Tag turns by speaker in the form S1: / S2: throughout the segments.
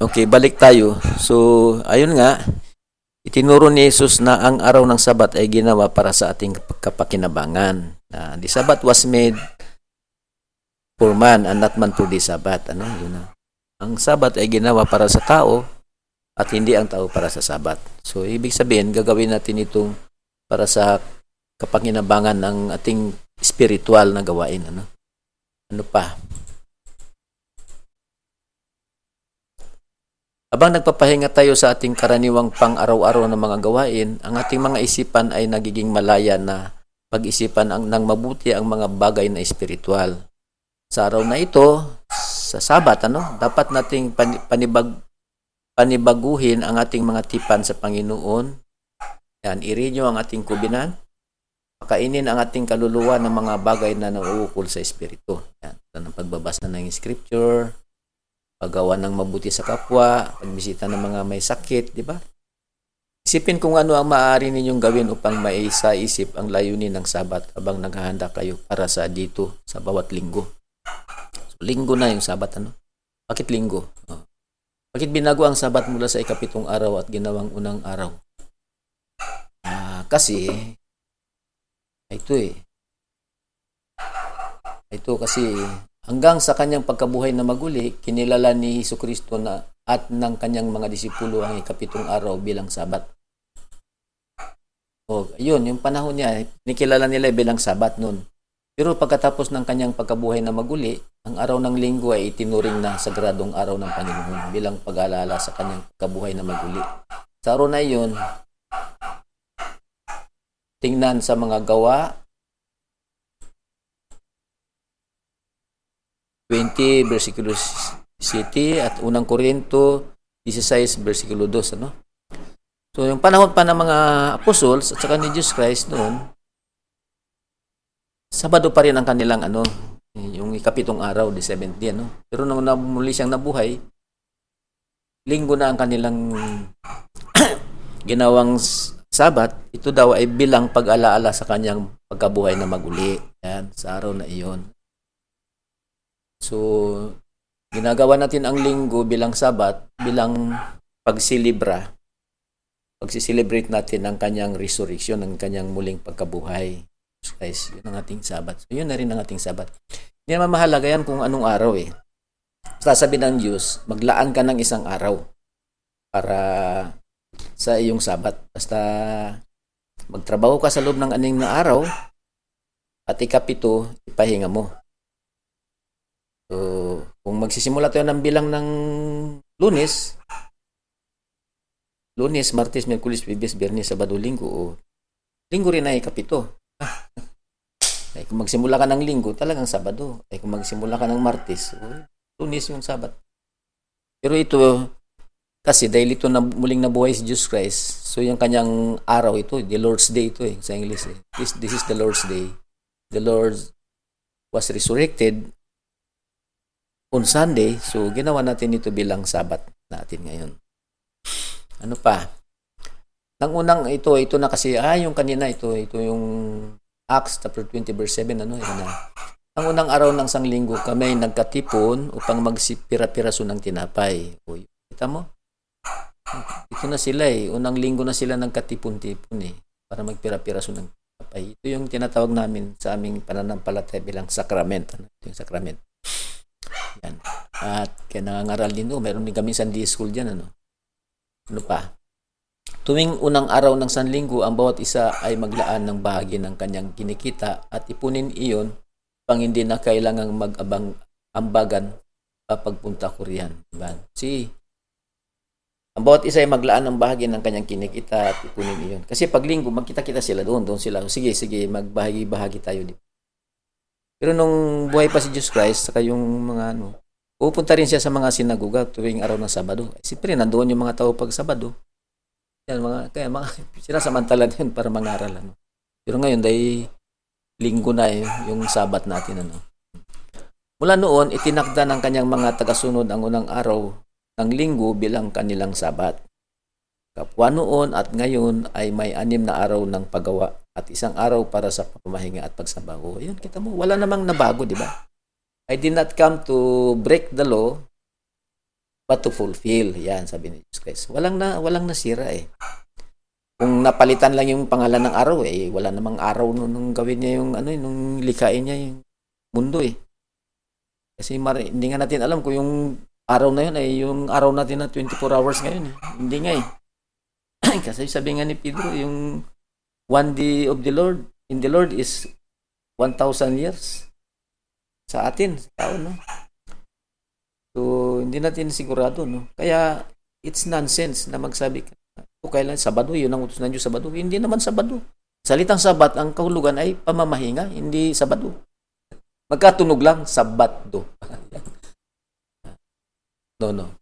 S1: Okay, balik tayo. So, ayun nga, itinuro ni Jesus na ang araw ng Sabat ay ginawa para sa ating kapakinabangan. The Sabbath was made for man and not man for the Sabbath. Ano? Yun na. Ang Sabat ay ginawa para sa tao at hindi ang tao para sa Sabat. So, ibig sabihin, gagawin natin itong para sa kapakinabangan ng ating spiritual na gawain. Ano pa? Habang nagpapahinga tayo sa ating karaniwang pang-araw-araw na mga gawain, ang ating mga isipan ay nagiging malaya na pag-isipan ng mabuti ang mga bagay na espiritual. Sa araw na ito, sa Sabat, dapat nating panibaguhin ang ating mga tipan sa Panginoon. Yan, i-renew ang ating kubinan, pakainin ang ating kaluluwa ng mga bagay na nauukol sa espiritu. Yan, ang pagbabasa ng scripture, paggawa ng mabuti sa kapwa, pagbisita ng mga may sakit, di ba? Isipin kung ano ang maaari ninyong gawin upang maisaisip ang layunin ng Sabat habang naghahanda kayo para sa dito sa bawat linggo. So, linggo na yung Sabat, Bakit linggo? Bakit binago ang Sabat mula sa ikapitong araw at ginawang unang araw? Kasi, ito kasi, hanggang sa kanyang pagkabuhay na maguli, kinilala ni Jesucristo na at ng kanyang mga disipulo ang ikapitong araw bilang Sabat. O, yun, yung panahon niya, nikilala nila bilang Sabat noon. Pero pagkatapos ng kanyang pagkabuhay na maguli, ang araw ng linggo ay itinuring na sagradong araw ng Panginoon bilang pag-aalala sa kanyang pagkabuhay na maguli. Sa araw na iyon, tingnan sa mga gawa, 20 versikulo 7 at unang Korinto 16 versikulo 2, So yung panahon pa ng mga apostles at saka ni Jesus Christ noon, Sabado pa rin ang kanilang yung ikapitong araw, the 7th day, Pero nung muli siyang nabuhay, linggo na ang kanilang ginawang Sabat. Ito daw ay bilang pag-alaala sa kanyang pagkabuhay na maguli. Yan, sa araw na iyon. So, ginagawa natin ang linggo bilang Sabat, bilang pagsiselebrate natin ang kanyang resurrection, ang kanyang muling pagkabuhay. So guys, yun ang ating Sabat. So, yun na rin ang ating Sabat. Hindi naman mahalaga yan kung anong araw Sabi ng Diyos, maglaan ka ng isang araw para sa iyong Sabat. Basta magtrabaho ka sa loob ng 6 na araw at ikapito, ipahinga mo. So, kung magsisimula tayo ng bilang ng Lunes, Martes, Miyerkules, Biyernes, Biyernes, Sabado, Linggo, Linggo rin ay ikapito. Ay, kung magsimula ka ng Linggo, talagang Sabado. Ay, kung magsimula ka ng Martes, Lunes yung Sabat. Pero ito, kasi dahil ito na muling nabuhay si Jesus Christ, so yung kanyang araw ito, the Lord's Day ito sa English. This is the Lord's Day. The Lord was resurrected on Sunday, so ginawa natin ito bilang Sabat natin ngayon. Ano pa? Nang unang ito na kasi, yung kanina ito yung Acts chapter 20 verse 7, yun na. Ang unang araw ng sanglinggo kami nagkatipon upang magsipira-piraso ng tinapay. O, kita mo? Ito na sila unang linggo na sila nagkatipon-tipon para magpira-piraso ng tinapay. Ito yung tinatawag namin sa aming pananampalataya bilang sakrament. Ito yung sakrament. Yan. At kaya nangangaral din meron din kami Sunday school dyan. Ano pa? Tuwing unang araw ng sanlinggo, ang bawat isa ay maglaan ng bahagi ng kanyang kinikita at ipunin iyon pang hindi na kailangang mag-ambagan pagpunta ko riyan. Diba? Ang bawat isa ay maglaan ng bahagi ng kanyang kinikita at ipunin iyon. Kasi pag linggo, magkita-kita sila doon sila. Sige, magbahagi-bahagi tayo dito. Pero nung buhay pa si Jesus Christ, saka yung mga pupunta rin siya sa mga sinagoga tuwing araw ng Sabado. Siyempre, nandoon yung mga tao pag Sabado. Yan, kaya sinasamantala din para mangaral. Pero ngayon, dahil linggo na yung Sabat natin. Mula noon, itinakda ng kanyang mga tagasunod ang unang araw ng linggo bilang kanilang Sabat. Kapwa noon at ngayon ay may 6 na araw ng paggawa at 1 araw para sa pamahinga at pagsamba. Yun, kita mo, wala namang nabago, di ba? I did not come to break the law, but to fulfill. Yan, sabi ni Jesus Christ. Walang nasira eh. Kung napalitan lang yung pangalan ng araw eh, wala namang araw nung gawin niya yung nung likhain niya yung mundo eh. Kasi hindi nga natin alam kung yung araw na yun ay yung araw natin na 24 hours ngayon eh. Hindi nga eh. Kasi sabi nga ni Pedro, yung one day of the Lord in the Lord is 1,000 years sa atin, sa tao, no? So, hindi natin sigurado, no? Kaya, it's nonsense na magsabi ka, kailan Sabado, yun ang utos ng Diyos, Sabado. Hindi naman Sabado. Salitang Sabat, ang kahulugan ay pamamahinga, hindi Sabado. Magkatunog lang, Sabado. No.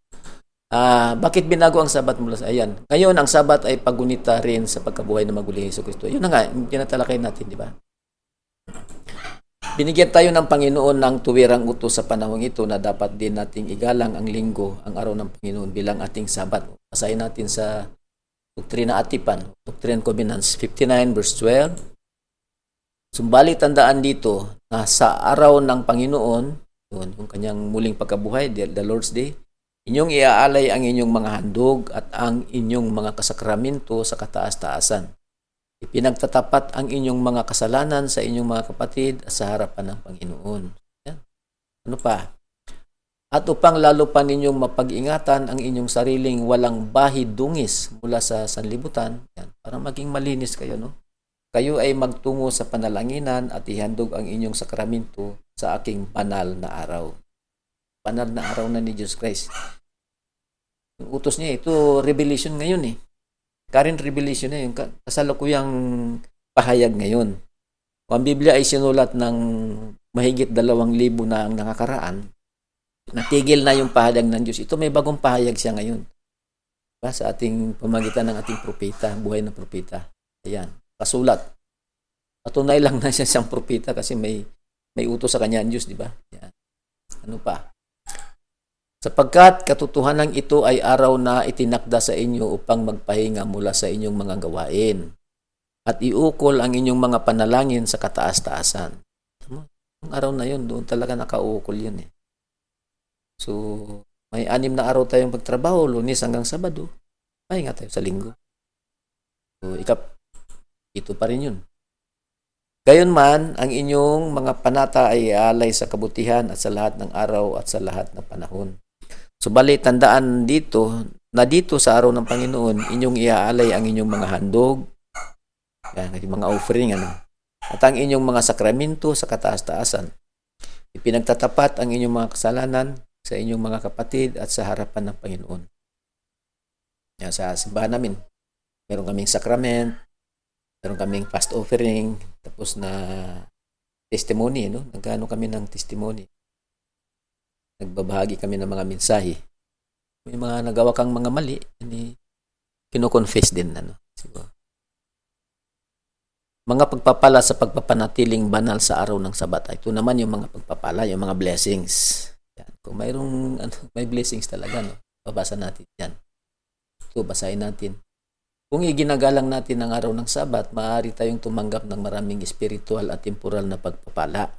S1: Bakit binago ang Sabat mula sa ayan? Ngayon, ang Sabat ay pagunita rin sa pagkabuhay ng magaling Hesus Kristo. Yun na nga, tinatalakay natin, di ba? Binigyan tayo ng Panginoon ng tuwirang utos sa panahong ito na dapat din nating igalang ang linggo, ang araw ng Panginoon bilang ating Sabat. Basahin natin sa Doktrina Atipan, Doctrine and Covenants 59 verse 12. Sumbali tandaan dito na sa araw ng Panginoon, yun, yung kanyang muling pagkabuhay, the Lord's Day, inyong iaalay ang inyong mga handog at ang inyong mga kasakramento sa kataas-taasan. Ipinagtatapat ang inyong mga kasalanan sa inyong mga kapatid at sa harapan ng Panginoon. Yan. Ano pa? At upang lalo pa ninyong mapag-ingatan ang inyong sariling walang bahid-dungis mula sa sanlibutan, yan, para maging malinis kayo, no? Kayo ay magtungo sa panalanginan at ihandog ang inyong sakramento sa aking banal na araw. Banal na araw na ni Jesus Christ. Yung utos niya, ito revelation ngayon eh. Current revelation na yung kasalukuyang pahayag ngayon. Kung ang Biblia ay sinulat ng mahigit 2,000 na ang nakakaraan, natigil na yung pahayag ng Diyos. Ito may bagong pahayag siya ngayon. Diba? Sa ating pamagitan ng ating propeta, buhay ng propeta. Ayan, kasulat. Patunay lang na siya siyang propeta kasi may utos sa kanya ang Diyos, di ba? Ayan. Ano pa? Sapagkat katotohanan ito ay araw na itinakda sa inyo upang magpahinga mula sa inyong mga gawain at iukol ang inyong mga panalangin sa kataas-taasan. Ang araw na yun, doon talaga nakaukol yun eh. So, may 6 na araw tayong pagtrabaho, Lunes hanggang Sabado. Pahinga tayo sa Linggo. So, ito pa rin yun. Gayunman, ang inyong mga panata ay iaalay sa kabutihan at sa lahat ng araw at sa lahat ng panahon. Subalit, tandaan dito na dito sa araw ng Panginoon, inyong iaalay ang inyong mga handog, yan, mga offering, at ang inyong mga sakramento sa kataas-taasan. Ipinagtatapat ang inyong mga kasalanan sa inyong mga kapatid at sa harapan ng Panginoon. Yan, sa simbahan namin, meron kaming sakrament, meron kaming fast offering, tapos na testimony, no? Nagkano kami ng testimony. Nagbabahagi kami ng mga mensahe. May mga nagawa kang mga mali, kino-confess din. Siguro. Mga pagpapala sa pagpapanatiling banal sa araw ng Sabat. Ito naman yung mga pagpapala, yung mga blessings. Yan. Kung may blessings talaga, no? Babasa natin yan. Ito, basahin natin. Kung iginagalang natin ang araw ng Sabat, maaari tayong tumanggap ng maraming spiritual at temporal na pagpapala.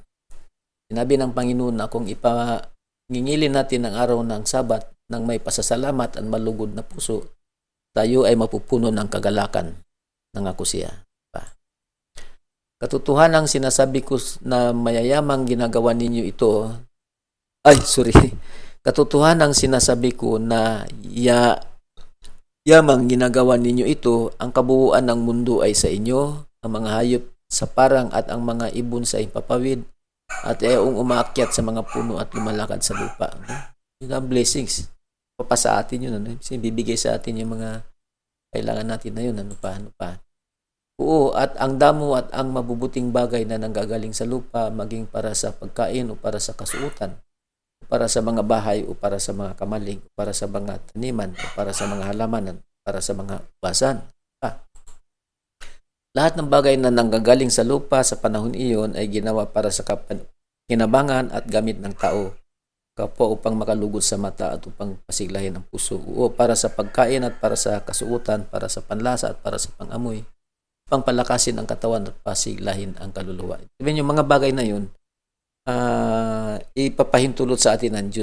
S1: Sinabi ng Panginoon na kung ngingilin natin ang araw ng Sabat ng may pasasalamat at malugod na puso, tayo ay mapupuno ng kagalakan. Nangako siya. Katotohanang sinasabi ko na mayayamang ginagawa ninyo ito. Katotohanang sinasabi ko na yamang ginagawa ninyo ito, ang kabuuan ng mundo ay sa inyo, ang mga hayop sa parang at ang mga ibon sa ipapawid, at ayaong umaakyat sa mga puno at lumalakad sa lupa. Yun ang blessings. Papasa atin yun. Bibigay sa atin yung mga kailangan natin na yun. Ano pa. Oo, at ang damo at ang mabubuting bagay na nanggagaling sa lupa, maging para sa pagkain o para sa kasuotan, o para sa mga bahay o para sa mga kamalig, o para sa mga taniman, o para sa mga halamanan, para sa mga basan. Lahat ng bagay na nanggagaling sa lupa sa panahon iyon ay ginawa para sa kinabangan at gamit ng tao, kapwa upang makalugod sa mata at upang pasiglahin ang puso, o para sa pagkain at para sa kasuotan, para sa panlasa at para sa pangamoy, upang palakasin ang katawan at pasiglahin ang kaluluwa. Even yung mga bagay na yun, ipapahintulot sa atin ng Diyos.